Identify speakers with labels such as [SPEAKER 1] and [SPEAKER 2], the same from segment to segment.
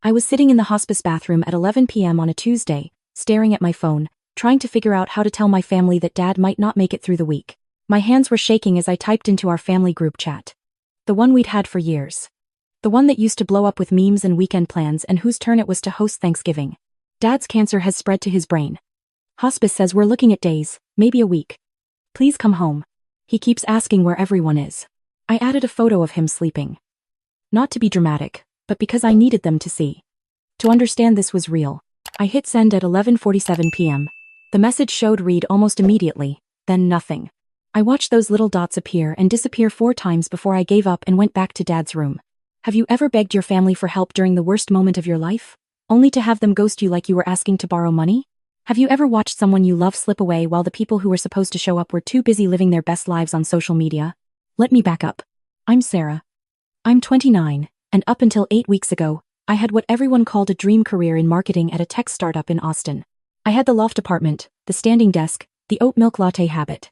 [SPEAKER 1] I was sitting in the hospice bathroom at 11 p.m. on a Tuesday, staring at my phone, trying to figure out how to tell my family that Dad might not make it through the week. My hands were shaking as I typed into our family group chat. The one we'd had for years. The one that used to blow up with memes and weekend plans and whose turn it was to host Thanksgiving. Dad's cancer has spread to his brain. Hospice says we're looking at days, maybe a week. Please come home. He keeps asking where everyone is. I added a photo of him sleeping. Not to be dramatic, but because I needed them to see. To understand this was real. I hit send at 11:47 p.m. The message showed read almost immediately, then nothing. I watched those little dots appear and disappear 4 times before I gave up and went back to Dad's room. Have you ever begged your family for help during the worst moment of your life, only to have them ghost you like you were asking to borrow money? Have you ever watched someone you love slip away while the people who were supposed to show up were too busy living their best lives on social media? Let me back up. I'm Sarah. I'm 29, and up until 8 weeks ago, I had what everyone called a dream career in marketing at a tech startup in Austin. I had the loft apartment, the standing desk, the oat milk latte habit.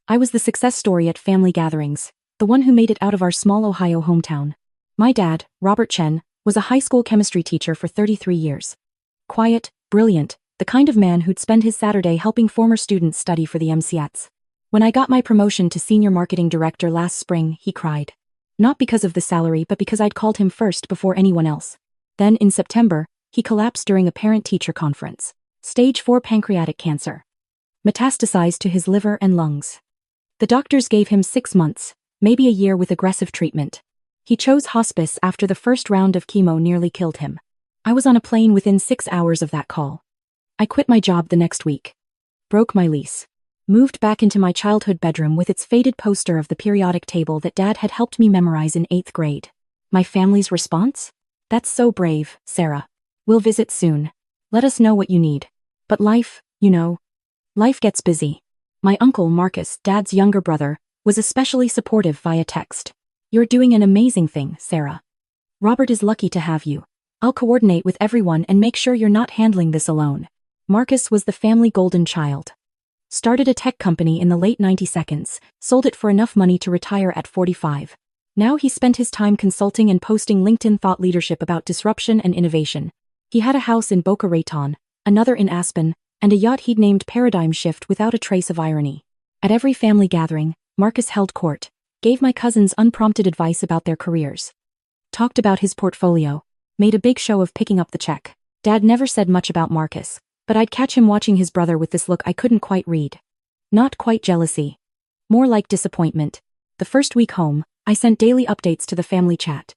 [SPEAKER 1] I was the success story at family gatherings, the one who made it out of our small Ohio hometown. My dad, Robert Chen, was a high school chemistry teacher for 33 years. Quiet, brilliant, the kind of man who'd spend his Saturday helping former students study for the MCATs. When I got my promotion to senior marketing director last spring, he cried. Not because of the salary but because I'd called him first before anyone else. Then, in September, he collapsed during a parent-teacher conference. Stage 4 pancreatic cancer. Metastasized to his liver and lungs. The doctors gave him 6 months, maybe a year with aggressive treatment. He chose hospice after the first round of chemo nearly killed him. I was on a plane within 6 hours of that call. I quit my job the next week. Broke my lease. Moved back into my childhood bedroom with its faded poster of the periodic table that Dad had helped me memorize in 8th grade. My family's response? That's so brave, Sarah. We'll visit soon. Let us know what you need. But life, life gets busy. My uncle Marcus, Dad's younger brother, was especially supportive via text. You're doing an amazing thing, Sarah. Robert is lucky to have you. I'll coordinate with everyone and make sure you're not handling this alone. Marcus was the family golden child. Started a tech company in the late 90s, sold it for enough money to retire at 45. Now he spent his time consulting and posting LinkedIn thought leadership about disruption and innovation. He had a house in Boca Raton, another in Aspen, and a yacht he'd named Paradigm Shift without a trace of irony. At every family gathering, Marcus held court, gave my cousins unprompted advice about their careers. Talked about his portfolio, made a big show of picking up the check. Dad never said much about Marcus, but I'd catch him watching his brother with this look I couldn't quite read. Not quite jealousy. More like disappointment. The first week home, I sent daily updates to the family chat.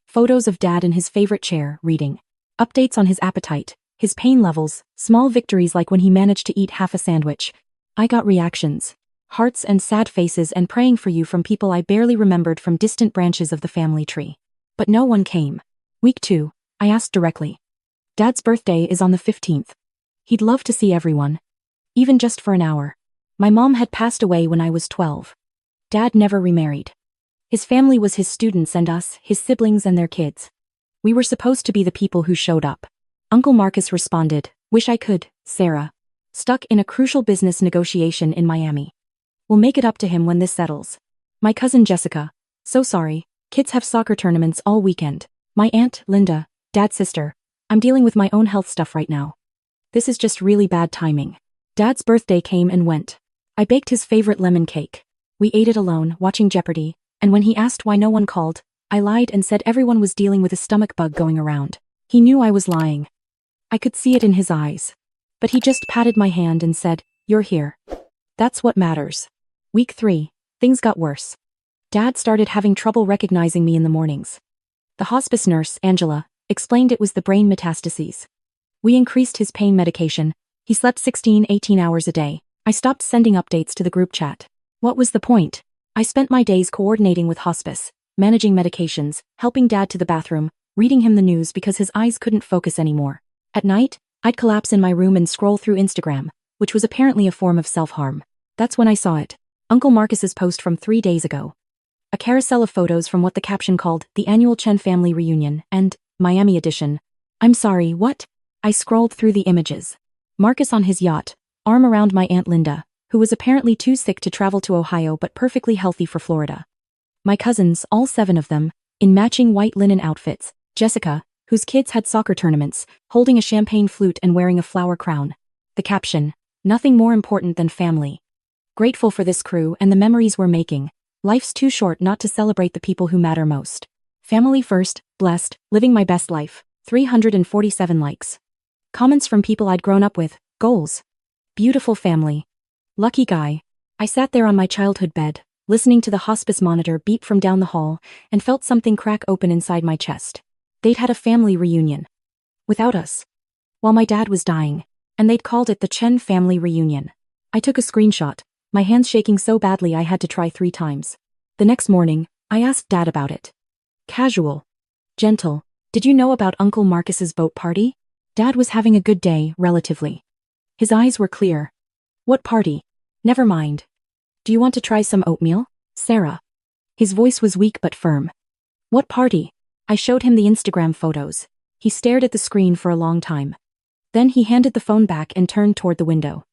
[SPEAKER 1] Photos of Dad in his favorite chair, reading. Updates on his appetite, his pain levels, small victories like when he managed to eat half a sandwich. I got reactions. Hearts and sad faces and praying for you from people I barely remembered from distant branches of the family tree. But no one came. Week 2, I asked directly. Dad's birthday is on the 15th. He'd love to see everyone. Even just for an hour. My mom had passed away when I was 12. Dad never remarried. His family was his students and us, his siblings and their kids. We were supposed to be the people who showed up. Uncle Marcus responded, wish I could, Sarah. Stuck in a crucial business negotiation in Miami. We'll make it up to him when this settles. My cousin Jessica. So sorry, kids have soccer tournaments all weekend. My aunt, Linda, Dad's sister. I'm dealing with my own health stuff right now. This is just really bad timing. Dad's birthday came and went. I baked his favorite lemon cake. We ate it alone, watching Jeopardy, and when he asked why no one called, I lied and said everyone was dealing with a stomach bug going around. He knew I was lying. I could see it in his eyes. But he just patted my hand and said, you're here. That's what matters. Week 3, things got worse. Dad started having trouble recognizing me in the mornings. The hospice nurse, Angela, explained it was the brain metastases. We increased his pain medication. He slept 16-18 hours a day. I stopped sending updates to the group chat. What was the point? I spent my days coordinating with hospice, managing medications, helping Dad to the bathroom, reading him the news because his eyes couldn't focus anymore. At night, I'd collapse in my room and scroll through Instagram, which was apparently a form of self-harm. That's when I saw it. Uncle Marcus's post from 3 days ago. A carousel of photos from what the caption called the annual Chen family reunion and Miami edition. I'm sorry, what? I scrolled through the images. Marcus on his yacht, arm around my Aunt Linda, who was apparently too sick to travel to Ohio but perfectly healthy for Florida. My cousins, all 7 of them, in matching white linen outfits. Jessica, whose kids had soccer tournaments, holding a champagne flute and wearing a flower crown. The caption, "Nothing more important than family." Grateful for this crew and the memories we're making. Life's too short not to celebrate the people who matter most. Family first, blessed, living my best life. 347 likes. Comments from people I'd grown up with, goals. Beautiful family. Lucky guy. I sat there on my childhood bed, listening to the hospice monitor beep from down the hall, and felt something crack open inside my chest. They'd had a family reunion. Without us. While my dad was dying. And they'd called it the Chen family reunion. I took a screenshot, my hands shaking so badly I had to try 3 times. The next morning, I asked Dad about it. Casual. Gentle. Did you know about Uncle Marcus's boat party? Dad was having a good day, relatively. His eyes were clear. What party? Never mind. Do you want to try some oatmeal, Sarah? His voice was weak but firm. What party? I showed him the Instagram photos. He stared at the screen for a long time. Then he handed the phone back and turned toward the window.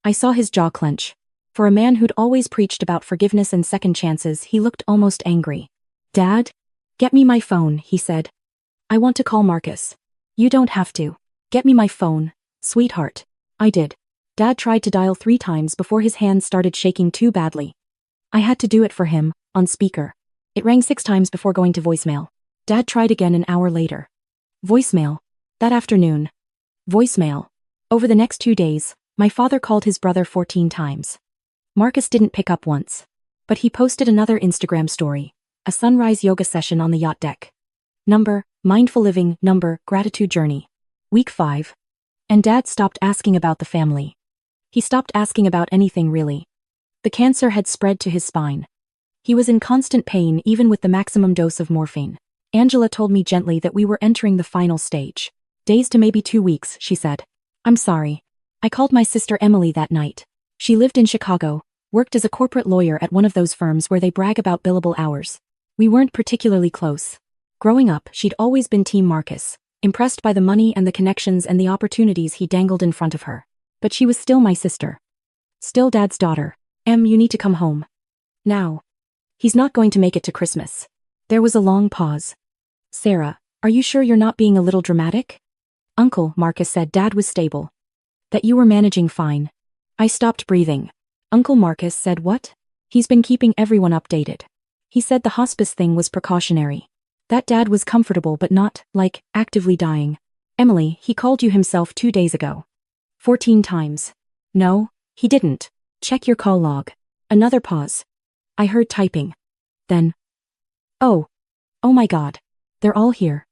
[SPEAKER 1] I saw his jaw clench. For a man who'd always preached about forgiveness and second chances, he looked almost angry. Dad? Get me my phone, he said. I want to call Marcus. You don't have to. Get me my phone, sweetheart. I did. Dad tried to dial 3 times before his hands started shaking too badly. I had to do it for him, on speaker. It rang 6 times before going to voicemail. Dad tried again an hour later. Voicemail. That afternoon. Voicemail. Over the next 2 days, my father called his brother 14 times. Marcus didn't pick up once. But he posted another Instagram story. A sunrise yoga session on the yacht deck. Number, mindful living, number, gratitude journey. Week 5. And Dad stopped asking about the family. He stopped asking about anything really. The cancer had spread to his spine. He was in constant pain even with the maximum dose of morphine. Angela told me gently that we were entering the final stage. Days to maybe 2 weeks, she said. I'm sorry. I called my sister Emily that night. She lived in Chicago, worked as a corporate lawyer at one of those firms where they brag about billable hours. We weren't particularly close. Growing up, she'd always been Team Marcus, impressed by the money and the connections and the opportunities he dangled in front of her. But she was still my sister. Still Dad's daughter. Em, you need to come home. Now. He's not going to make it to Christmas. There was a long pause. Sarah, are you sure you're not being a little dramatic? Uncle, Marcus said Dad was stable. That you were managing fine. I stopped breathing. Uncle Marcus said what? He's been keeping everyone updated. He said the hospice thing was precautionary. That Dad was comfortable but not, like, actively dying. Emily, he called you himself 2 days ago. 14 times. No, he didn't. Check your call log. Another pause. I heard typing. Then. Oh my God. They're all here.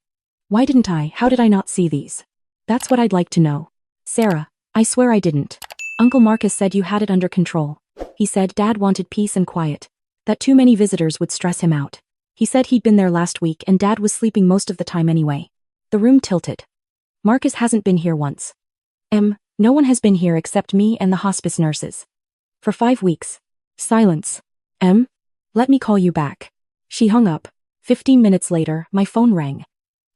[SPEAKER 1] How did I not see these? That's what I'd like to know. Sarah, I swear I didn't. Uncle Marcus said you had it under control. He said Dad wanted peace and quiet. That too many visitors would stress him out. He said he'd been there last week and Dad was sleeping most of the time anyway. The room tilted. Marcus hasn't been here once. No one has been here except me and the hospice nurses. For 5 weeks. Silence. Let me call you back. She hung up. 15 minutes later, my phone rang.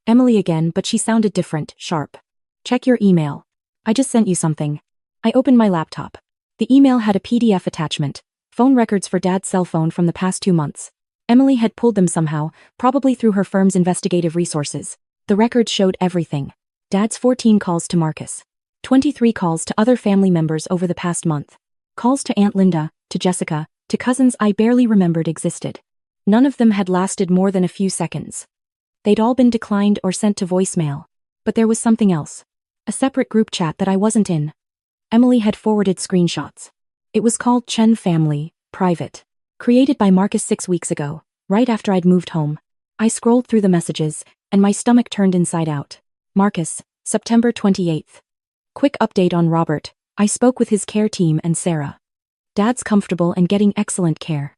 [SPEAKER 1] Emily again, but she sounded different, sharp. Check your email. I just sent you something. I opened my laptop. The email had a PDF attachment. Phone records for Dad's cell phone from the past 2 months. Emily had pulled them somehow, probably through her firm's investigative resources. The records showed everything. Dad's 14 calls to Marcus. 23 calls to other family members over the past month. Calls to Aunt Linda, to Jessica, to cousins I barely remembered existed. None of them had lasted more than a few seconds. They'd all been declined or sent to voicemail. But there was something else. A separate group chat that I wasn't in. Emily had forwarded screenshots. It was called Chen Family, Private. Created by Marcus 6 weeks ago, right after I'd moved home. I scrolled through the messages, and my stomach turned inside out. Marcus, September 28th. Quick update on Robert. I spoke with his care team and Sarah. Dad's comfortable and getting excellent care.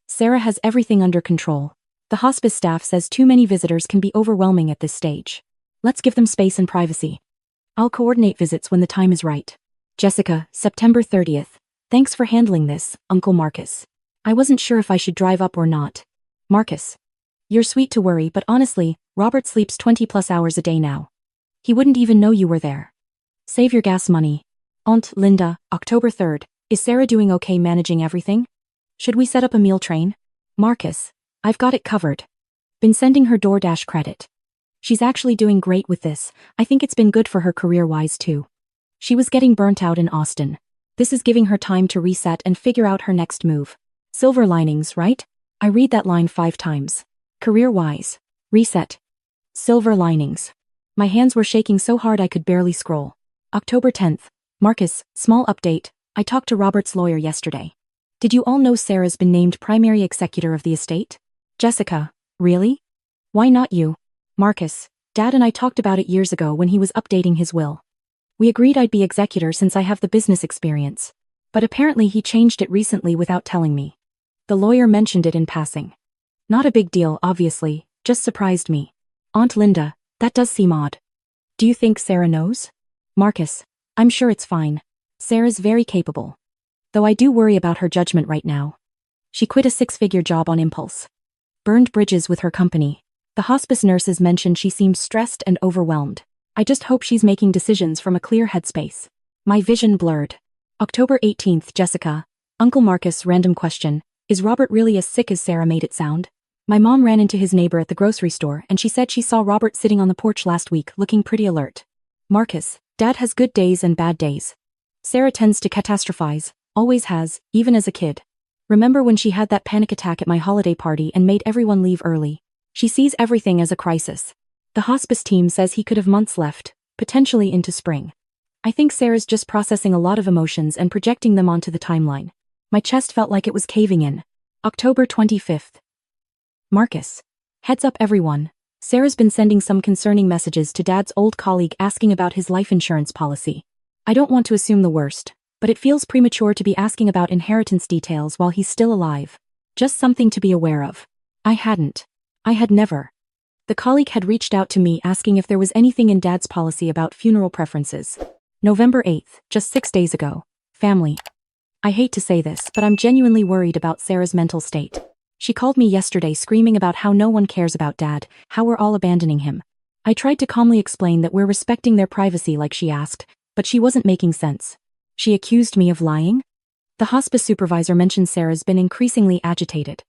[SPEAKER 1] Sarah has everything under control. The hospice staff says too many visitors can be overwhelming at this stage. Let's give them space and privacy. I'll coordinate visits when the time is right. Jessica, September 30th. Thanks for handling this, Uncle Marcus. I wasn't sure if I should drive up or not. Marcus. You're sweet to worry, but honestly, Robert sleeps 20+ hours a day now. He wouldn't even know you were there. Save your gas money. Aunt Linda, October 3rd. Is Sarah doing okay managing everything? Should we set up a meal train? Marcus. I've got it covered. Been sending her DoorDash credit. She's actually doing great with this. I think it's been good for her career-wise too. She was getting burnt out in Austin. This is giving her time to reset and figure out her next move. Silver linings, right? I read that line 5 times. Career-wise. Reset. Silver linings. My hands were shaking so hard I could barely scroll. October 10th. Marcus, small update. I talked to Robert's lawyer yesterday. Did you all know Sarah's been named primary executor of the estate? Jessica, really? Why not you? Marcus, Dad and I talked about it years ago when he was updating his will. We agreed I'd be executor since I have the business experience. But apparently he changed it recently without telling me. The lawyer mentioned it in passing. Not a big deal, obviously, just surprised me. Aunt Linda, that does seem odd. Do you think Sarah knows? Marcus, I'm sure it's fine. Sarah's very capable. Though I do worry about her judgment right now. She quit a 6-figure job on impulse. Burned bridges with her company. The hospice nurses mentioned she seems stressed and overwhelmed. I just hope she's making decisions from a clear headspace. My vision blurred. October 18th, Jessica. Uncle Marcus, random question. Is Robert really as sick as Sarah made it sound? My mom ran into his neighbor at the grocery store and she said she saw Robert sitting on the porch last week looking pretty alert. Marcus, Dad has good days and bad days. Sarah tends to catastrophize, always has, even as a kid. Remember when she had that panic attack at my holiday party and made everyone leave early? She sees everything as a crisis. The hospice team says he could have months left, potentially into spring. I think Sarah's just processing a lot of emotions and projecting them onto the timeline. My chest felt like it was caving in. October 25th. Marcus. Heads up everyone. Sarah's been sending some concerning messages to Dad's old colleague asking about his life insurance policy. I don't want to assume the worst, but it feels premature to be asking about inheritance details while he's still alive. Just something to be aware of. I had never. The colleague had reached out to me asking if there was anything in Dad's policy about funeral preferences. November 8th, just 6 days ago. Family. I hate to say this, but I'm genuinely worried about Sarah's mental state. She called me yesterday screaming about how no one cares about Dad, how we're all abandoning him. I tried to calmly explain that we're respecting their privacy like she asked, but she wasn't making sense. She accused me of lying? The hospice supervisor mentioned Sarah's been increasingly agitated.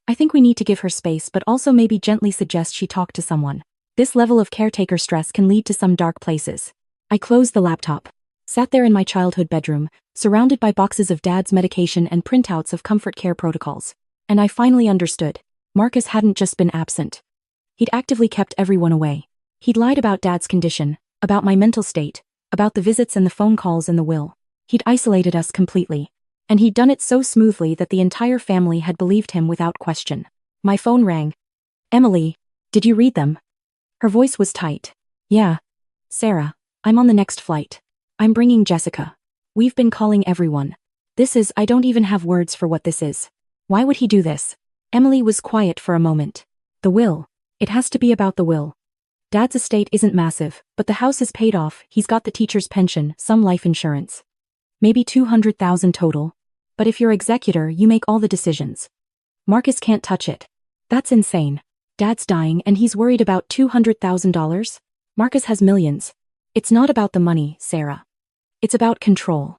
[SPEAKER 1] I think we need to give her space but also maybe gently suggest she talk to someone. This level of caretaker stress can lead to some dark places. I closed the laptop. Sat there in my childhood bedroom, surrounded by boxes of Dad's medication and printouts of comfort care protocols. And I finally understood. Marcus hadn't just been absent. He'd actively kept everyone away. He'd lied about Dad's condition, about my mental state, about the visits and the phone calls and the will. He'd isolated us completely. And he'd done it so smoothly that the entire family had believed him without question. My phone rang. Emily, did you read them? Her voice was tight. Yeah. Sarah, I'm on the next flight. I'm bringing Jessica. We've been calling everyone. I don't even have words for what this is. Why would he do this? Emily was quiet for a moment. The will. It has to be about the will. Dad's estate isn't massive, but the house is paid off, he's got the teacher's pension, some life insurance. Maybe $200,000 total. But if you're executor, you make all the decisions. Marcus can't touch it. That's insane. Dad's dying and he's worried about $200,000? Marcus has millions. It's not about the money, Sarah. It's about control.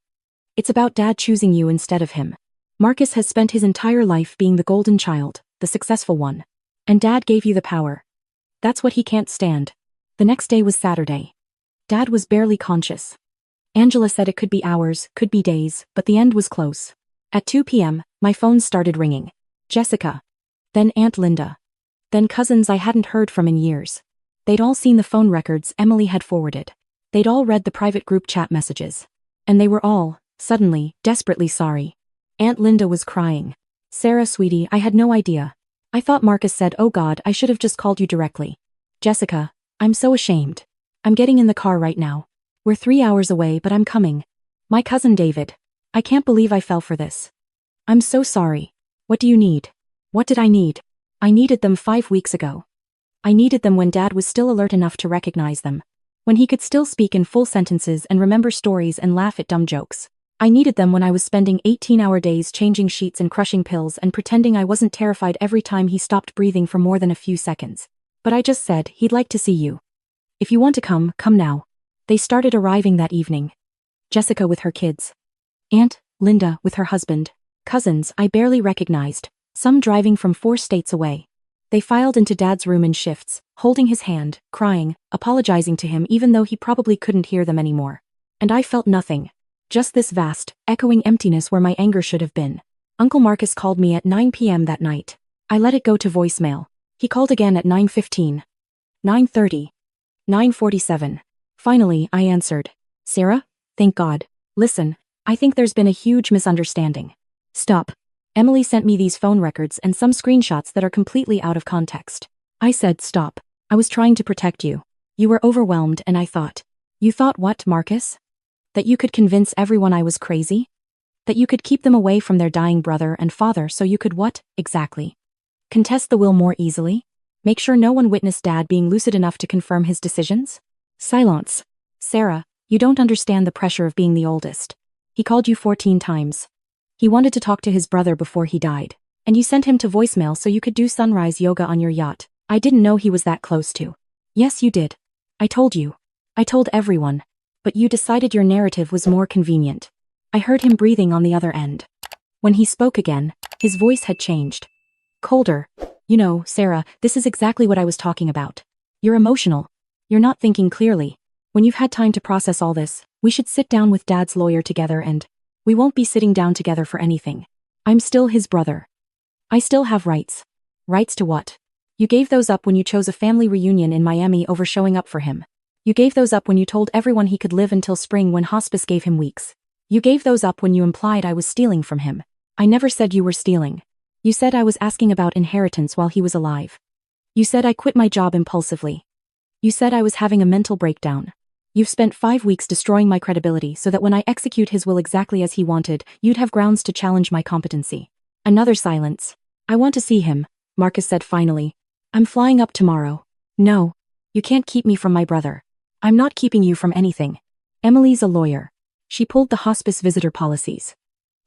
[SPEAKER 1] It's about Dad choosing you instead of him. Marcus has spent his entire life being the golden child, the successful one. And Dad gave you the power. That's what he can't stand. The next day was Saturday. Dad was barely conscious. Angela said it could be hours, could be days, but the end was close. At 2 p.m., my phone started ringing. Jessica. Then Aunt Linda. Then cousins I hadn't heard from in years. They'd all seen the phone records Emily had forwarded. They'd all read the private group chat messages. And they were all, suddenly, desperately sorry. Aunt Linda was crying. Sarah, sweetie, I had no idea. I thought Marcus said, oh God, I should have just called you directly. Jessica, I'm so ashamed. I'm getting in the car right now. We're 3 hours away, but I'm coming. My cousin David. I can't believe I fell for this. I'm so sorry. What do you need? What did I need? I needed them 5 weeks ago. I needed them when Dad was still alert enough to recognize them. When he could still speak in full sentences and remember stories and laugh at dumb jokes. I needed them when I was spending 18-hour days changing sheets and crushing pills and pretending I wasn't terrified every time he stopped breathing for more than a few seconds. But I just said, he'd like to see you. If you want to come, come now. They started arriving that evening. Jessica with her kids. Aunt Linda with her husband. Cousins I barely recognized, some driving from 4 states away. They filed into Dad's room in shifts, holding his hand, crying, apologizing to him even though he probably couldn't hear them anymore. And I felt nothing. Just this vast, echoing emptiness where my anger should have been. Uncle Marcus called me at 9 p.m. that night. I let it go to voicemail. He called again at 9:15. 9:30. 9:47. Finally, I answered. Sarah? Thank God. Listen, I think there's been a huge misunderstanding. Stop. Emily sent me these phone records and some screenshots that are completely out of context. I said stop. I was trying to protect you. You were overwhelmed and I thought. You thought what, Marcus? That you could convince everyone I was crazy? That you could keep them away from their dying brother and father so you could what, exactly? Contest the will more easily? Make sure no one witnessed Dad being lucid enough to confirm his decisions? Silence. Sarah, you don't understand the pressure of being the oldest. He called you 14 times. He wanted to talk to his brother before he died. And you sent him to voicemail so you could do sunrise yoga on your yacht. I didn't know he was that close to. Yes, you did. I told you. I told everyone. But you decided your narrative was more convenient. I heard him breathing on the other end. When he spoke again, his voice had changed. Colder. You know, Sarah, this is exactly what I was talking about. You're emotional. You're not thinking clearly. When you've had time to process all this, we should sit down with Dad's lawyer together and we won't be sitting down together for anything. I'm still his brother. I still have rights. Rights to what? You gave those up when you chose a family reunion in Miami over showing up for him. You gave those up when you told everyone he could live until spring when Hospice gave him weeks. You gave those up when you implied I was stealing from him. I never said you were stealing. You said I was asking about inheritance while he was alive. You said I quit my job impulsively. You said I was having a mental breakdown. You've spent 5 weeks destroying my credibility so that when I execute his will exactly as he wanted, you'd have grounds to challenge my competency. Another silence. I want to see him, Marcus said finally. I'm flying up tomorrow. No. You can't keep me from my brother. I'm not keeping you from anything. Emily's a lawyer. She pulled the hospice visitor policies.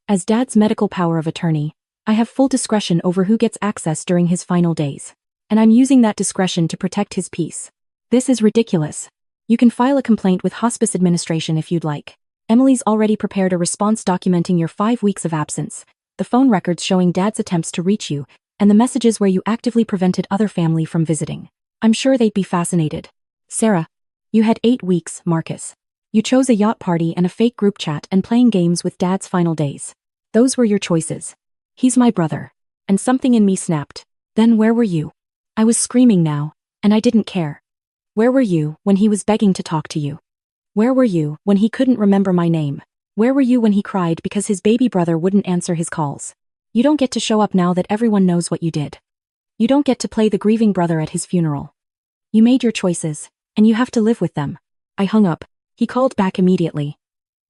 [SPEAKER 1] As Dad's medical power of attorney, I have full discretion over who gets access during his final days. And I'm using that discretion to protect his peace. This is ridiculous. You can file a complaint with hospice administration if you'd like. Emily's already prepared a response documenting your 5 weeks of absence, the phone records showing Dad's attempts to reach you, and the messages where you actively prevented other family from visiting. I'm sure they'd be fascinated. Sarah, you had 8 weeks, Marcus. You chose a yacht party and a fake group chat and playing games with Dad's final days. Those were your choices. He's my brother. And something in me snapped. Then where were you? I was screaming now, and I didn't care. Where were you when he was begging to talk to you? Where were you when he couldn't remember my name? Where were you when he cried because his baby brother wouldn't answer his calls? You don't get to show up now that everyone knows what you did. You don't get to play the grieving brother at his funeral. You made your choices, and you have to live with them. I hung up. He called back immediately.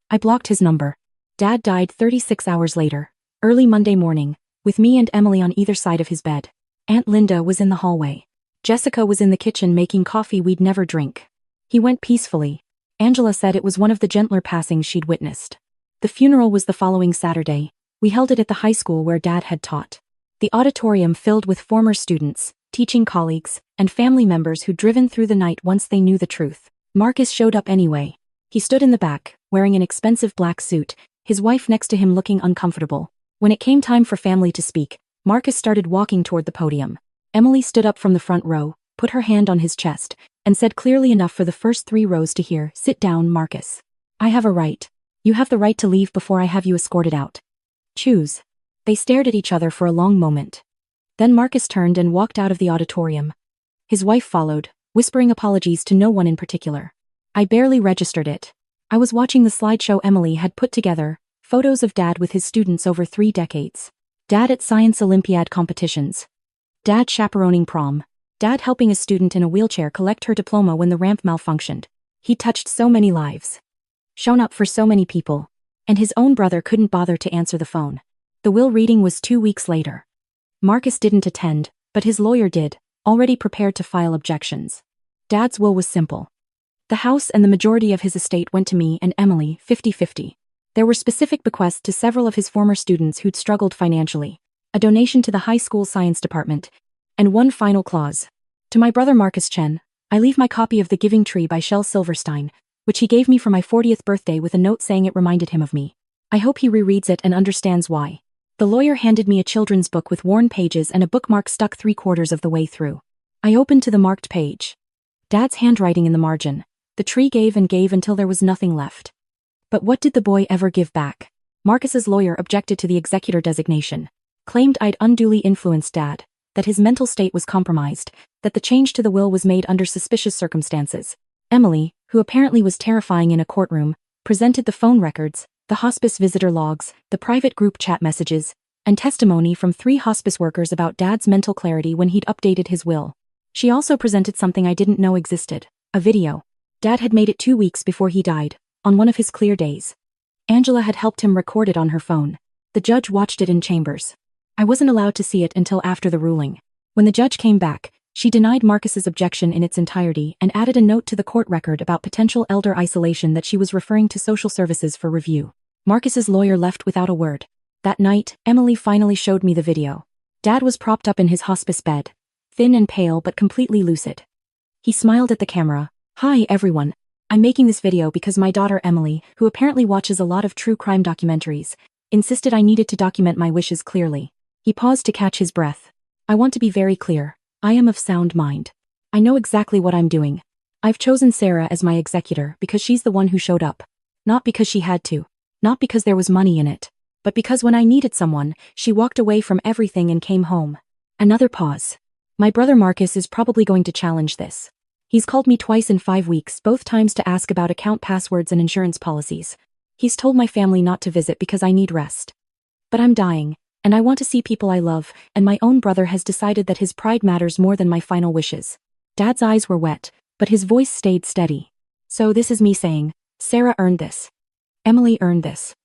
[SPEAKER 1] I blocked his number. Dad died 36 hours later, early Monday morning, with me and Emily on either side of his bed. Aunt Linda was in the hallway. Jessica was in the kitchen making coffee we'd never drink. He went peacefully. Angela said it was one of the gentler passings she'd witnessed. The funeral was the following Saturday. We held it at the high school where Dad had taught. The auditorium filled with former students, teaching colleagues, and family members who'd driven through the night once they knew the truth. Marcus showed up anyway. He stood in the back, wearing an expensive black suit, his wife next to him looking uncomfortable. When it came time for family to speak, Marcus started walking toward the podium. Emily stood up from the front row, put her hand on his chest, and said clearly enough for the first 3 rows to hear, "Sit down, Marcus. I have a right. You have the right to leave before I have you escorted out. Choose." They stared at each other for a long moment. Then Marcus turned and walked out of the auditorium. His wife followed, whispering apologies to no one in particular. I barely registered it. I was watching the slideshow Emily had put together, photos of Dad with his students over 3 decades. Dad at science Olympiad competitions. Dad chaperoning prom. Dad helping a student in a wheelchair collect her diploma when the ramp malfunctioned. He touched so many lives. Shown up for so many people. And his own brother couldn't bother to answer the phone. The will reading was 2 weeks later. Marcus didn't attend, but his lawyer did, already prepared to file objections. Dad's will was simple. The house and the majority of his estate went to me and Emily, 50-50. There were specific bequests to several of his former students who'd struggled financially. A donation to the high school science department, and one final clause. To my brother Marcus Chen, I leave my copy of The Giving Tree by Shel Silverstein, which he gave me for my 40th birthday with a note saying it reminded him of me. I hope he rereads it and understands why. The lawyer handed me a children's book with worn pages and a bookmark stuck 3/4 of the way through. I opened to the marked page. Dad's handwriting in the margin. The tree gave and gave until there was nothing left. But what did the boy ever give back? Marcus's lawyer objected to the executor designation. Claimed I'd unduly influenced Dad, that his mental state was compromised, that the change to the will was made under suspicious circumstances. Emily, who apparently was terrifying in a courtroom, presented the phone records, the hospice visitor logs, the private group chat messages, and testimony from 3 hospice workers about Dad's mental clarity when he'd updated his will. She also presented something I didn't know existed, a video. Dad had made it 2 weeks before he died, on one of his clear days. Angela had helped him record it on her phone. The judge watched it in chambers. I wasn't allowed to see it until after the ruling. When the judge came back, she denied Marcus's objection in its entirety and added a note to the court record about potential elder isolation that she was referring to social services for review. Marcus's lawyer left without a word. That night, Emily finally showed me the video. Dad was propped up in his hospice bed, thin and pale but completely lucid. He smiled at the camera. "Hi everyone. I'm making this video because my daughter Emily, who apparently watches a lot of true crime documentaries, insisted I needed to document my wishes clearly." He paused to catch his breath. "I want to be very clear. I am of sound mind. I know exactly what I'm doing. I've chosen Sarah as my executor because she's the one who showed up. Not because she had to. Not because there was money in it. But because when I needed someone, she walked away from everything and came home." Another pause. My brother Marcus is probably going to challenge this. He's called me twice in 5 weeks, both times to ask about account passwords and insurance policies. He's told my family not to visit because I need rest. But I'm dying, and I want to see people I love, and my own brother has decided that his pride matters more than my final wishes. Dad's eyes were wet, but his voice stayed steady. "So this is me saying, Sarah earned this. Emily earned this.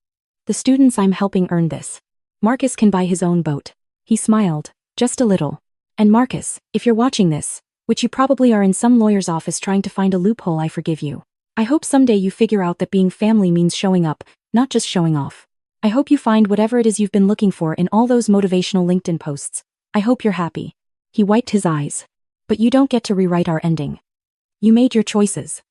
[SPEAKER 1] The students I'm helping earned this. Marcus can buy his own boat." He smiled, just a little. "And Marcus, if you're watching this, which you probably are in some lawyer's office trying to find a loophole, I forgive you. I hope someday you figure out that being family means showing up, not just showing off. I hope you find whatever it is you've been looking for in all those motivational LinkedIn posts. I hope you're happy." He wiped his eyes. "But you don't get to rewrite our ending. You made your choices.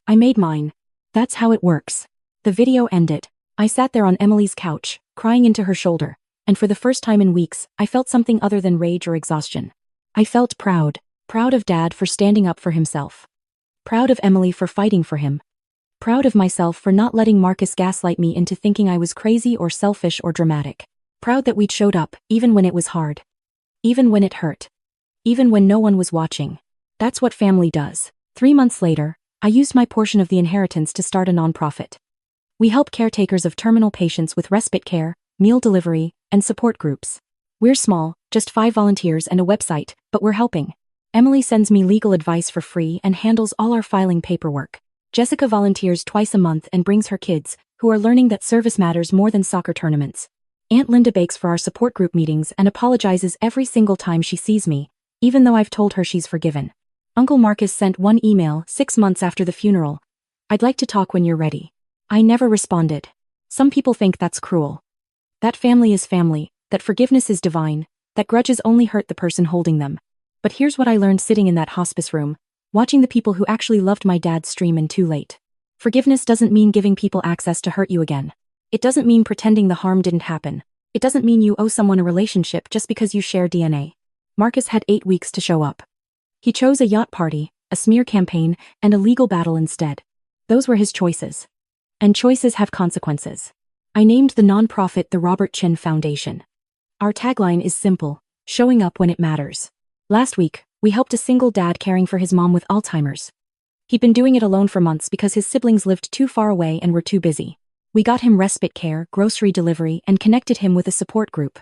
[SPEAKER 1] I made mine. That's how it works." The video ended. I sat there on Emily's couch, crying into her shoulder, and for the first time in weeks, I felt something other than rage or exhaustion. I felt proud. Proud of Dad for standing up for himself. Proud of Emily for fighting for him. Proud of myself for not letting Marcus gaslight me into thinking I was crazy or selfish or dramatic. Proud that we'd showed up, even when it was hard. Even when it hurt. Even when no one was watching. That's what family does. 3 months later, I used my portion of the inheritance to start a nonprofit. We help caretakers of terminal patients with respite care, meal delivery, and support groups. We're small, just 5 volunteers and a website, but we're helping. Emily sends me legal advice for free and handles all our filing paperwork. Jessica volunteers twice a month and brings her kids, who are learning that service matters more than soccer tournaments. Aunt Linda bakes for our support group meetings and apologizes every single time she sees me, even though I've told her she's forgiven. Uncle Marcus sent one email 6 months after the funeral. "I'd like to talk when you're ready." I never responded. Some people think that's cruel. That family is family, that forgiveness is divine, that grudges only hurt the person holding them. But here's what I learned sitting in that hospice room, watching the people who actually loved my dad stream in too late. Forgiveness doesn't mean giving people access to hurt you again. It doesn't mean pretending the harm didn't happen. It doesn't mean you owe someone a relationship just because you share DNA. Marcus had 8 weeks to show up. He chose a yacht party, a smear campaign, and a legal battle instead. Those were his choices. And choices have consequences. I named the nonprofit the Robert Chin Foundation. Our tagline is simple: showing up when it matters. Last week, we helped a single dad caring for his mom with Alzheimer's. He'd been doing it alone for months because his siblings lived too far away and were too busy. We got him respite care, grocery delivery, and connected him with a support group.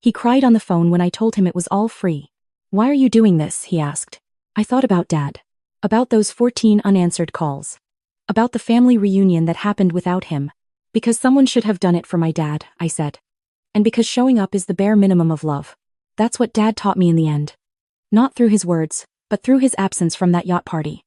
[SPEAKER 1] He cried on the phone when I told him it was all free. "Why are you doing this?" he asked. I thought about Dad. About those 14 unanswered calls. About the family reunion that happened without him. "Because someone should have done it for my dad," I said. "And because showing up is the bare minimum of love." That's what Dad taught me in the end. Not through his words, but through his absence from that yacht party.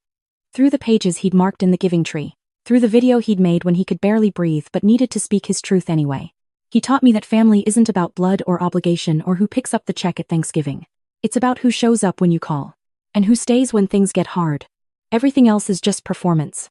[SPEAKER 1] Through the pages he'd marked in the giving tree. Through the video he'd made when he could barely breathe but needed to speak his truth anyway. He taught me that family isn't about blood or obligation or who picks up the check at Thanksgiving. It's about who shows up when you call. And who stays when things get hard. Everything else is just performance.